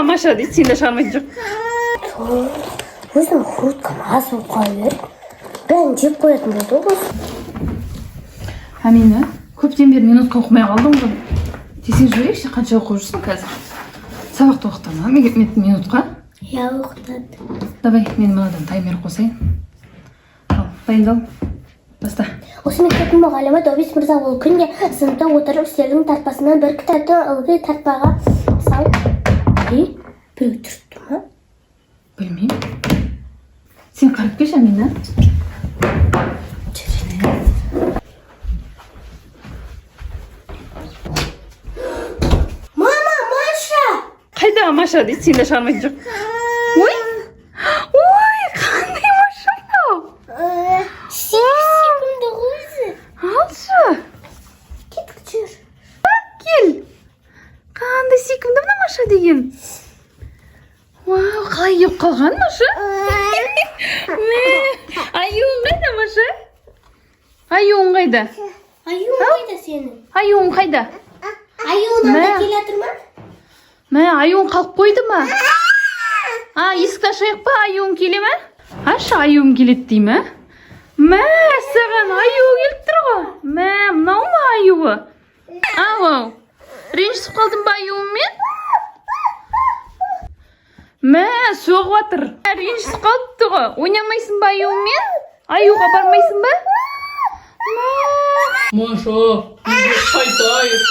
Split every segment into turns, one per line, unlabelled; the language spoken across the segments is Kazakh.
Маша дейді, сен де шығармайтын жоқ.
Өзінің құртқан аз болып қала беріп, бәрін жеп қоятын болды ғой.
Амина, көптен бері минутқа оқымай қалдым ғой. Тексеріп жіберейікші, қанша оқып жүрсің қазір? Сабақты оқыта ма? Минутқа?
Я оқытады.
Давай, мен мынадан таймер қосайын. Ал, дайындал. Баста.
Осы мектептің мұғалімі Добис мырза ол күнде сыныпта отырып үстелдің тартпасынан бір кітапты ылғи тартпаға салып. Біреу түртті ма?
Білмеймін. Сен қарап келші, Амина.
Мама, Маша!
Қайдағы Маша дейді, сен де шығармайтын жоқ. Ой, қандай Маша мынау?
Секунды ғойзы.
Алшы.
Кетіп жүр.
Кел. Қандай секімді мына Маша деген. Вау, қалай еп қалған Маша? Аюың қайда, Маша? Аюың қайда?
Аюың қайда сенің?
Аюың қайда?
Аюың анда келе жатыр ма?
Мә, аюың қалып қойды ма? Есікті ашайық па, аюың келе ме? Ашы, аюың келеді дей ме? Мә, саған аюы келіп тұр ғой. Мә, мынау ма аюы? Ау, ренжісіп қалдың ба аюыңмен? Мә, соғып жатыр. Ренжісіп қалыпты ғой. Ойнамайсың ба аюыңмен? Аюға бармайсың ба?
Маша, қайтайық.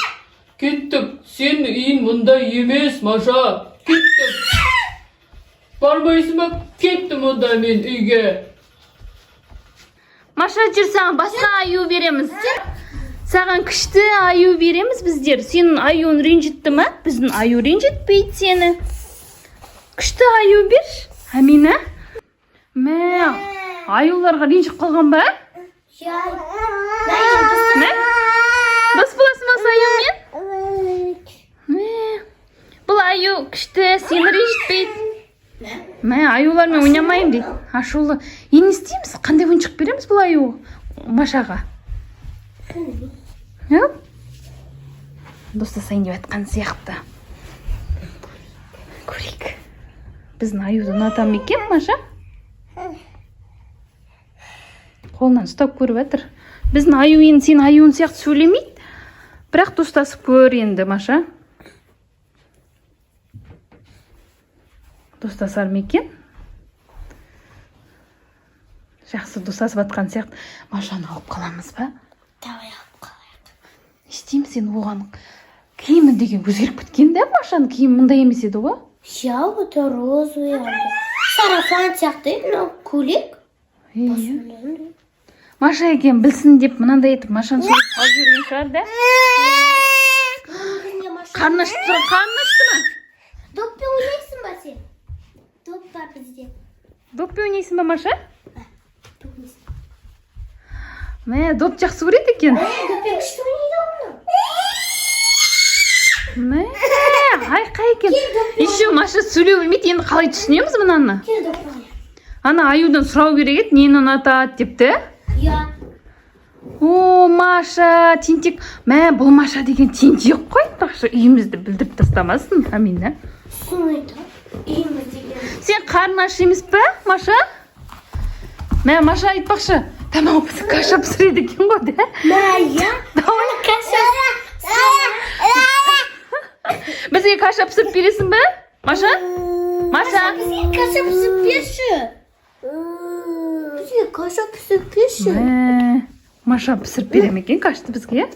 Кеттік. Сен үйін мұнда емес, Маша. Кеттік. Бармайсың ба? Кеттім мұнда мен үйге.
Маша, жүр, саған басқа аю береміз. Саған күшті аю береміз біздер. Сенің аюын ренжітті ма? Біздің аю ренжітпейді сені. Күшті аю бер, Амина. Мә, аюларға ренжіп қалған ба? Мә, дос боласың ба аюмен? Бұл аю күшті, сені ренжітпейді. Мә, аюлармен ойнамаймын дейді. Ашулы. Енді не істейміз? Қандай ойыншық береміз бұл аю Машаға? Достасайын деп айтқан сияқты. Көрейік. Біздің аюды ұнатам екен, Маша? Қолынан ұстап көріп жатыр. Біздің аю енді сен аюын сияқты сөйлемейді. Бірақ достасып көр енді, Маша. Достасар ма екен? Жақсы достасып жатқан сияқты. Машаны алып қаламыз ба?
Давай алып қалайық.
Істейміз енді оған. Киімі деген өзгеріп кеткен де, Машаның киімі мұндай емес еді ғой?
Это розовый. Сарафан сияқты, мынау көйлек.
Маша екен білсін деп мынандай етіп Машаны сөйлеп алып жүрген шығар да? Қарны ашып тұр, қарны ашты ма?
Доппен ойнайсың ба сен? Доп бар бізде.
Доппен ойнайсың ба, Маша? Мә, доп жақсы көреді екен.
Доппен күшті ойнайды оны.
Мә, айқай екен. Еще Маша сөйлеу білмейді, енді қалай түсінеміз мынаны?
Кел доп ойна.
Ана аюдан сұрау керек еді, нені ұнатады депті?
Я.
О, Маша, тентек. Мә, бұл Маша деген тентек қой. Тақшы үйімізді білдіріп тастамасын, Амина.
Сонайды. Үйіміз деген.
Сен қарны аш емес па, Маша? Мә, Маша айтпақшы. Тамақ каша пісіреді екен ғой, да?
Мә, я.
Давай, каша. Бізге каша пісіріп бересің ба, Маша? Маша?
Бізге каша пісіп берші. Бізге каша пісіп берші.
Маша пісіріп берем екен кашты бізге?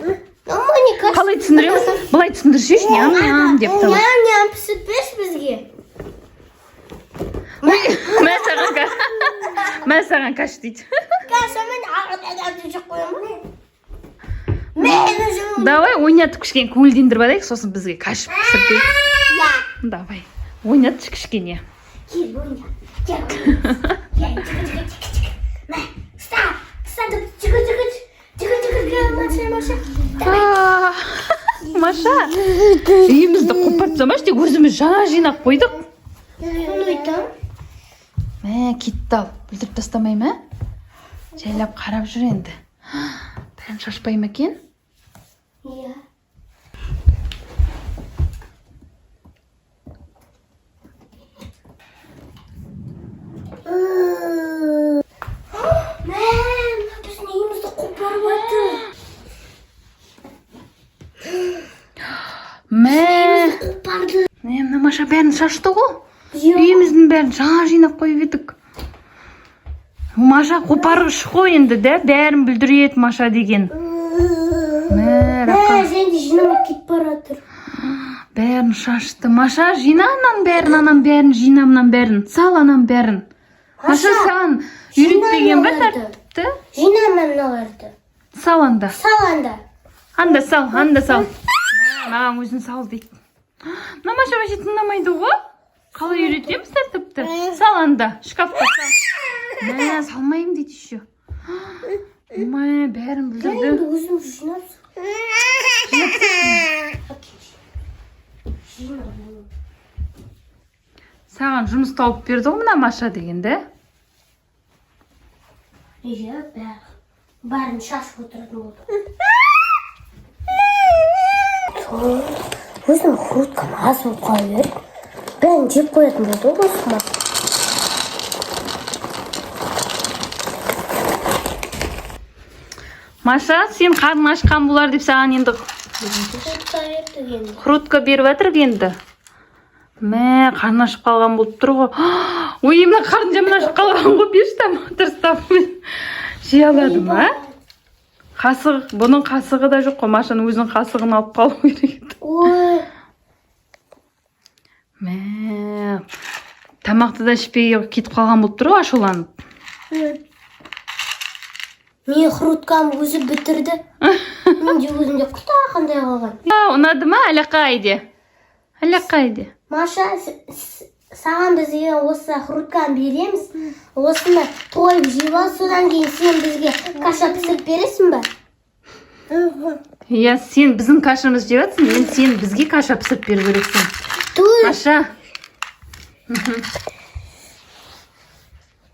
Ама не каша.
Қалай түсіндіреміз? Былай түсіндіршеш, ням-ням деп талап.
Ням-ням пісіп берші бізге.
Мә саған каш дейді.
Каша мен ағыда жоқ қоямын.
Давай ойнатып кішкене көңілдендіріп алайық, сосын бізге каш пісіріп. Давай, ойнат кішкене.
Кел, ойна. Кел.
Маша, үйімізді қопартсамаш, тек өзіміз жаңа жинақ қойдық. Мә, кетті ал, бүлдіріп тастамай ма? Жайлап қарап жүр енді. Таян шашпай ма екен?
Иә.
Мә.
Барды.
Мына Маша бәрін шашты ғой.
Иә.
Үйіміздің бәрін жаңа жинап қойып едік. Маша қопарғыш қой енді, да? Бәрін бүлдіреді Маша деген. Мә,
Сенде жинамап кетіп баратыр.
бәрін шашты. Маша, жина анан бәрін, жинамнан бәрін. Сал анан бәрін. Маша саған үйретпеген ба тәртіпті?
Жинамам мыналарды.
Сал анда.
Саланда.
Анда сал. Маған өзін сал дейді. Мына Маша вообще тыңдамайды ғой. Қалай үйретеміз тәртіпті? Сал анда, шкафқа сал. Мә, салмайым дейді еще. Мә, бәрін бүлдірді.
Енді өзім жинапсың.
Саған жұмыс тауып берді ғой мына Маша дегенде.
Иә, бәрін шашып отыратын болды. Өзім хуткам аз болып қала берді. Бәрін жеп қоятын болды ғой осыма.
Маша, сен қарның ашқан болар деп саған енді хрутка беріп жатыр енді. Мә, қарны ашып қалған болып тұр ғой. Ой, мына қарын жаман ашып қалған ғой, берші тырыстап. Жей алады ма? Қасық, бұның қасығы да жоқ қой, Машаның өзінің қасығын алып қалу керек.
Ой.
Мә, тамақты да ішпей кетіп қалған болып тұр ғой, ашуланып.
Мен хруткам өзі бітірді. Менде өзімде қандай қалған.
Ұнады ма? Әлақайде.
Маша, саған бізге осы хруткам береміз. Осыны тойып жеп ал, содан кейін сен бізге каша пісіріп бересің ба?
Иә, сен біздің кашамыз жеп жатсың, мен сен бізге каша пісіріп беру керексің. Маша.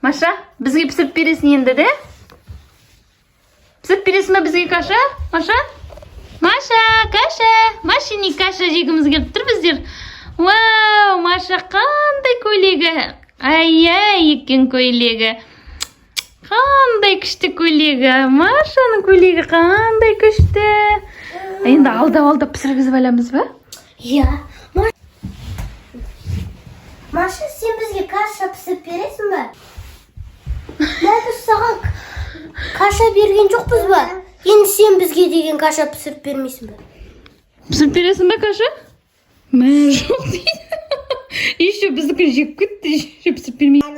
Маша, бізге пісіріп бересің енді де? Пісіріп бересің ба бізге каша? Маша? Маша, каша. Машине каша жегіміз келіп тұр біздер. Вау, Маша қандай көйлегі. Ай-ай, екен көйлегі. Қандай күшті көйлегі. Машаның көйлегі қандай күшті. Енді алдап пісіргізіп аламыз ба?
Иә. Маша, сен бізге каша пісіріп бересің ба? Біз саған каша берген жоқпыз ба? Енді сен бізге деген каша пісіріп бермейсің ба?
Пісіріп бересің ба каша? Мә, жоқ дейді. Еще біздікі жеп кетті, еще пісіріп бермейсің.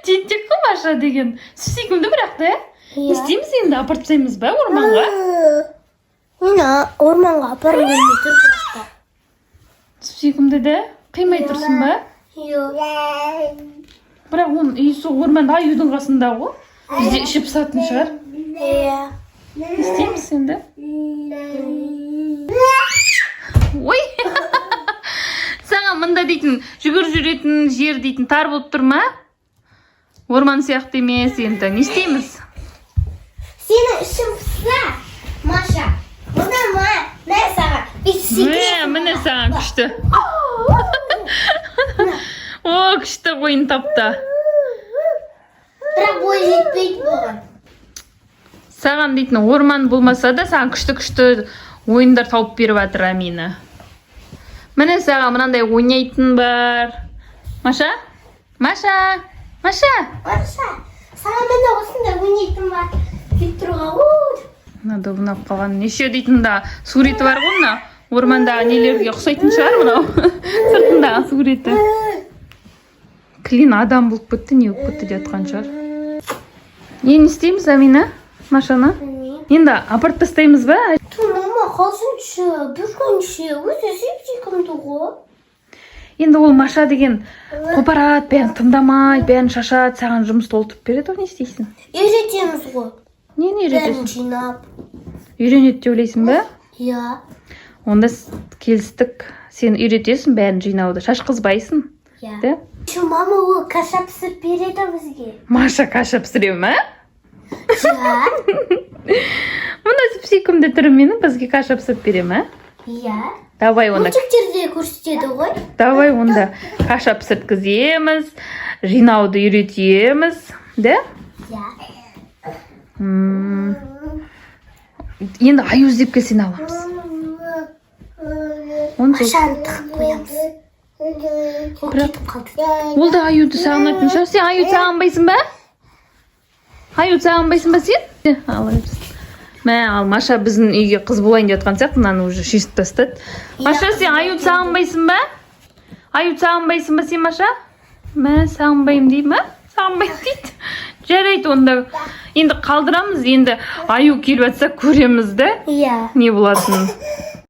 Тентек қой Маша деген. Сүйкімді бірақ та,
Иә.
істейміз енді, апарып тастаймыз ба орманға?
Орманға апарып бермей тұр.
Сүйкімді де, қимай тұрсын ба? Бірақ оның үйсі орманда аюдың қасында ғой. Бізде ішіп сатын шығар. Істейміз енді. Ой! Саған мында дейтін, жүгір жүретін жер дейтін тар болып тұр ма? Орман сияқты емес енді. Не істейміз?
Сені ішім пісті, Маша. Бұна ма? Мә саған.
Міне саған күшті. О, күшті ойын тапты.
Бірақ бой жетпейді болған.
Саған дейтін орман болмаса да, саған күшті ойындар тауып беріп жатыр Амина. Міне саған мынандай ойнайтын бар. Маша? Маша?
Саған міне осындай ойнайтын бар. Кеп тұрға ғой.
Мынада ұнап қалған. Неше дейтін да суреті бар ғой мына. Ормандағы нелерге ұқсайтын шығар мынау. Сыртындағы суреті. Клин адам болып кетті, не болып кетті деп жатқан шығар. Не істейміз Амина? Машаны? Енді апарып тастаймыз ба?
Мама, қалсыншы, бүргенше, өзі сүйкімді ғой.
Енді ол Маша деген қопарат, бәрін тыңдамай, бәрін шашат, саған жұмыс толтырып береді, не істейсің?
Үйретеміз ғой.
Нені
Бәрін
үйретесің?
жинап.
Үйренеді деп ойлайсың ба?
Иә.
Онда келістік, сен үйретесің бәрін жинауды, шашқызбайсың.
Иә. Мама, ол каша пісіріп береді бізге.
Маша каша пісіре ма?
Иә.
Мұнда сүйкімді түрі менің бізге каша пісіріп бере ма?
Иә.
Давай онда.
Мультиктерде көрсетеді ғой.
Давай онда каша пісірткіземіз, жинауды үйретеміз, да?
Иә.
Енді аю іздеп келсен аламыз. Оны сол.
Машаны тығып қоямыз. Ол кетіп қалды.
Ол да аюды сағынатын шығар. Сен аюды сағынбайсың ба? Аюды сағынбайсың ба сен? Ала берсін. Мә, ал Маша біздің үйге қыз болайын деп жатқан сияқты, мынаны уже шешіп тастады. Маша, сен аюды сағынбайсың ба? Аюды сағынбайсың ба сен, Маша? Мә, сағынбаймын дейді ма? Сағынбаймын дейді. Жарайды, онда енді қалдырамыз, енді аю келіп жатса көреміз де.
Иә.
Не болатынын.